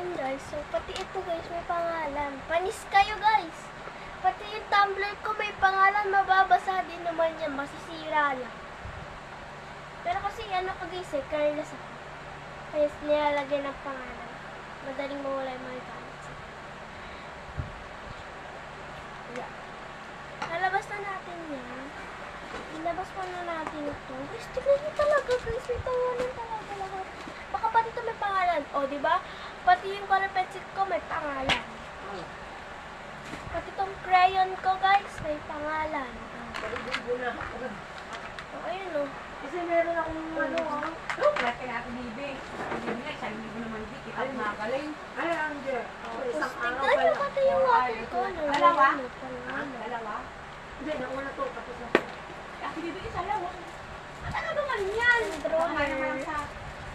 Ayun guys, so pati ito guys may pangalan. Panis kayo guys. Pati yung tumbler ko may pangalan, mababasa din naman yan, masisira lang. Pero kasi ano ko guys eh, careless ako. Kaya nilalagay ng pangalan. Madaling mawala yung mga gamit. Yeah. Nalabas na natin yan. Ilabas pa na natin ito. Guys, tignan nyo talaga guys, may pangalan talaga lahat. Baka pati ito may pangalan. O, diba? Pati yung color pencil ko may pangalan. Pati itong crayon ko guys, may pangalan. O, ayun o. Kasi meron akong lahat kaya ako bibi. Bibi nga, isang libo naman di. Kita ko nakagaling. Ay, Angel. Isang araw Tignan nyo pati yung watercolor. Dalawa? May pangalan. Dalawa? Hindi, nauna to. Tapos na. Kasi bibi isa lang. Ano naman yan? Drawer.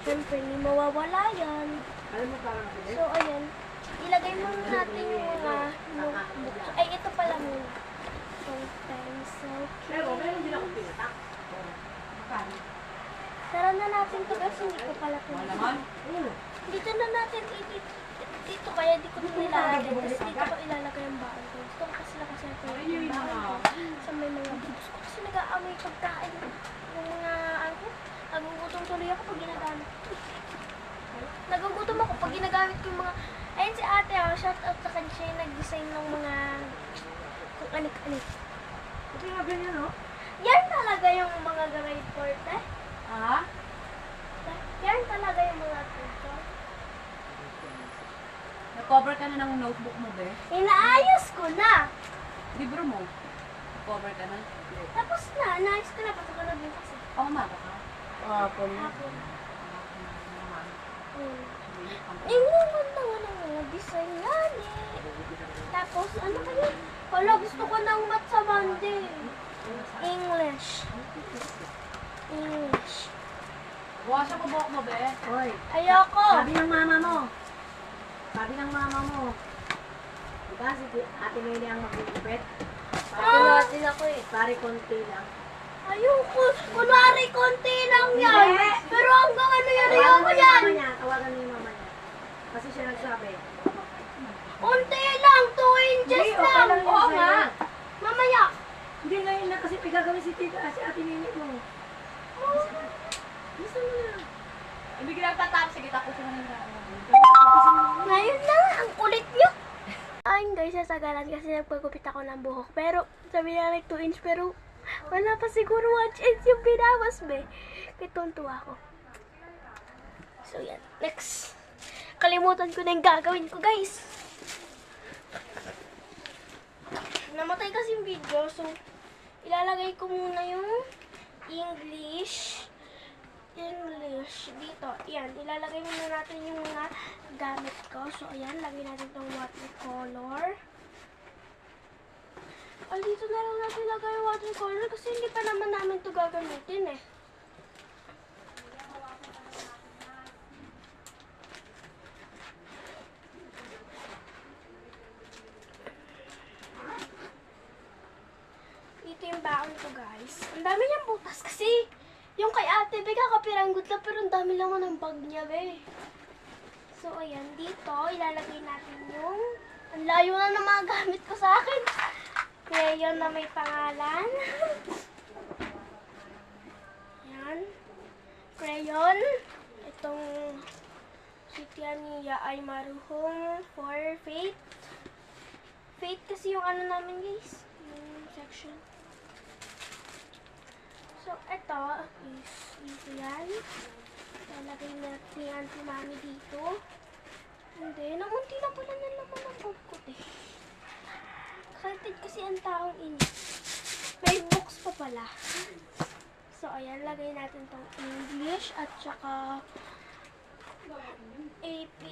Siyempre, hindi mawawala yan. Alam mo parang bibi? So, ayan. Ilagay muna natin yung mga notebook. Ay, ito pala muna. Itong pencil Pero, case. meron din akong pinatak. Makano? Tara na natin ito guys, hindi ko pala ito. Malaman? Dito na natin dito kaya di ko ito nilalagay. Tapos dito ko ilalagay ang baon ko. Gusto ko kasi ito yung baon ko. Sa may mga bibos ko kasi nag-aamoy pagkain. Yung mga ano, nagugutom tuloy ako pag ginagamit. Nagugutom ako pag ginagamit ko yung mga. Ayun si ate, shout out sa kanya, siya yung nag-design ng mga kung anik-anik. Ito yung ganyan, no? Yan talaga yung mga grade 4, eh. Ha? Yan talaga yung mga tuto. Nag-cover ka na ng notebook mo, be? Inaayos ko na. Libro mo? Cover ka na? Tapos na, naayos ko na. Patuloy din kasi. Umaga ka? Hapon. Yung ganda nga ng mga design yan eh. Tapos, ano kaya? Wala, gusto ko ng math sa Monday. English. Bukas ako buhok mo, be? Hoy. Ayoko. Sabi ng mama mo. Sabi ng mama mo. Diba si Ate Meli ang mag-ipit? Natin ako eh. Pare konti lang. Ayoko. Kunwari, konti lang yan. Pero hanggang ano yan, ayoko yan. Tawagan mo yung mama niya. Kasi siya nagsabi. Konti lang, 2 inches Hindi, okay lang. lang yun Oo sa'yo. nga. Mamaya. Hindi ngayon na kasi pagagawin si Tita, si Ate Meli mo. Gusto mo na. Hindi ginagtatap. Sige, tapos mo na Ngayon na, ang kulit nyo. Ayun guys, sasagalan kasi nagpagupit ako ng buhok. Pero, sabi na like 2 inch, pero wala pa siguro 1 inch yung binawas, be. Kaya tuntua ako. So, yan. Next. Kalimutan ko na yung gagawin ko, guys. Namatay kasi yung video, so ilalagay ko muna yung English dito. Ayan, ilalagay muna natin yung mga gamit ko. So, ayan, lagay natin itong watercolor. Ay, dito na lang natin lagay yung watercolor kasi hindi pa naman namin ito gagamitin eh. Dito yung baon ko, guys. Ang dami niyang butas kasi yung kay ate, be, kakapiranggot lang, pero ang dami naman ng bag niya, be. So, ayan, dito, ilalagay natin yung, ang layo na ng mga gamit ko sa akin. Crayon na may pangalan. Ayan. Crayon. Itong si Tiania ay maruhong for Fate. Fate kasi yung ano namin, guys. Yung section. So, ito is easy yan. Lalagay natin ni Auntie Mami dito. And then, ang unti lang pala na naman ang book ko, eh. Excited kasi ang taong ini. May books pa pala. So, ayan, lagay natin tong English at saka AP.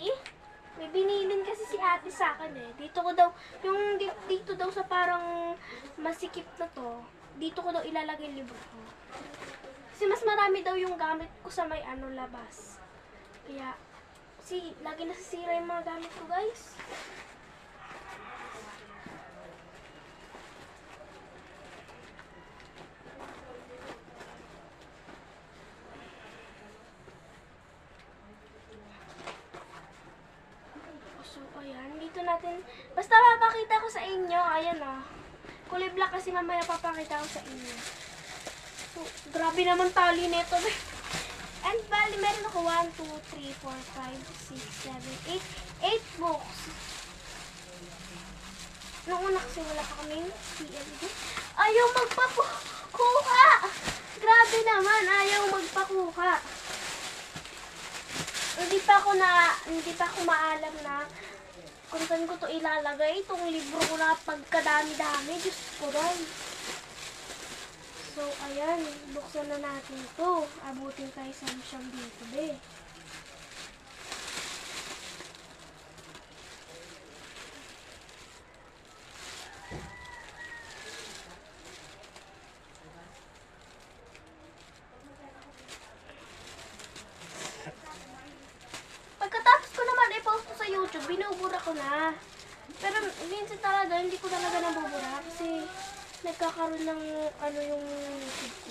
May binilin kasi si ate sa akin eh. Dito ko daw, yung dito daw sa parang masikip na to, dito ko daw ilalagay yung libro ko. Kasi mas marami daw yung gamit ko sa may ano labas. Kaya, kasi lagi nasisira yung mga gamit ko, guys. natin. Basta mapakita ko sa inyo. Ayan o. Kulay black kasi mamaya papakita ko sa inyo. So, grabe naman tali nito. And bali, meron ako 1, 2, 3, 4, 5, 6, 7, 8 books. Nung una kasi wala pa kaming CLD. Ayaw magpakuha! Grabe naman, ayaw magpakuha. Hindi pa ako maalam na kung saan ko to ilalagay. Itong libro ko na pagkadami-dami. Diyos ko rin. So, ayan. Buksan na natin to. Abutin tayo sa siyang dito, be. Pagkatapos ko naman i-post ko sa YouTube, binubura ko na. Pero minsan talaga, hindi ko talaga nabubura kasi nagkakaroon ng yung YouTube ko.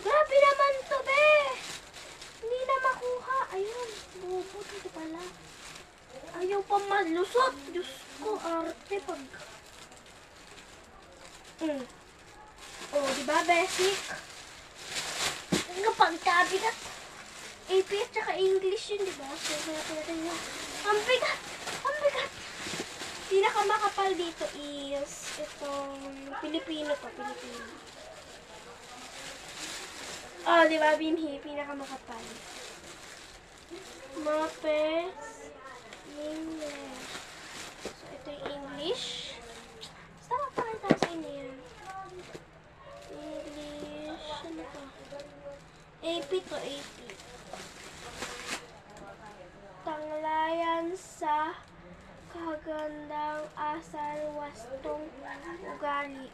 Grabe naman to, be! Hindi na makuha. Ayun, bubo dito pala. Ayaw pa malusot. Diyos ko, arte pag... Oh, diba, basic? Kapag cabinet. AP at saka English yun, diba? So, natin yun. Ang bigat! Ang bigat! Pinakamakapal dito is itong Pilipino to, Pilipino. Oh, diba, binhi? Pinakamakapal. Mapes. English. So, ito yung English. Basta mapakita sa inyo yan. English. Ano to? AP to, AP. Tanglayan sa kagandang asal wastong ugali.